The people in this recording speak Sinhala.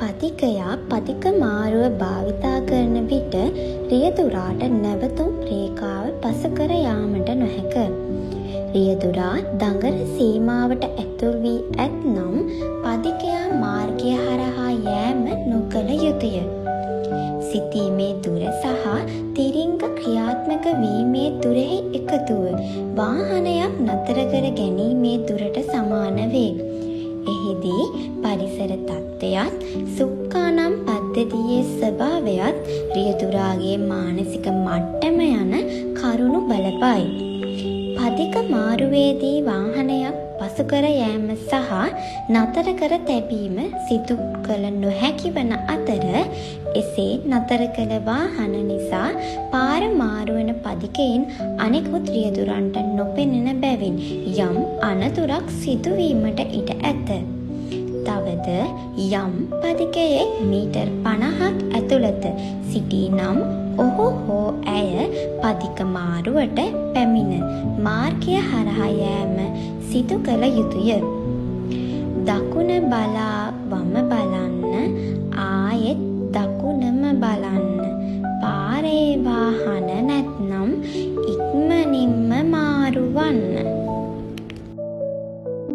පතිකයා පතික මාරුව භාවිතා කරන විට රියදුරාට නැවතුම් රේඛාව පසකර යාමට නොහැක. රියදුරා දඟර සීමාවට ඇතුල් වී ඇත්නම් පතිකයා මාර්ගය හරහා යෑම නොකළ යුතුය. සිතීමේ දුර සහ තිරිංග ක්‍රියාත්මක වීමේ දුරෙහි එකතුව වාහනයක් නතර කර ගැනීමේ දුරට සමාන වේ. එහිදී පරිසර තත්ත්වයත් සුක්කානම් පද්ධතියේ ස්වභාවයත් රියදුරාගේ මානසික මට්ටම යන කරුණු බලපායි. පදික මාරුවේදී වාහනයක් පසුකර යෑම සහ නතර කර තැබීම සිදු කළ නොහැකි වන අතර එසේ නතර කළ වාහන නිසා පාර මාරුවන පදිකයින් අනෙකුත් රියදුරන්ට නොපෙනෙන බැවින් යම් අනතුරක් සිදුවීමට ඉඩ ඇත. තවද යම් පදිකයෙක් මීටර් 50ක් ඇතුළත සිටී නම් ඔහු හෝ ඇය පදික මාරුවට පැමිණ මාර්ගය හරහා යෑම සිදු කළ යුතුය. දකුණ බලා වම බලන්න, ආයෙත් දකුණම බලන්න. පාරේ වාහන නැත්නම් ඉක්මනින්ම මාරු වන්න.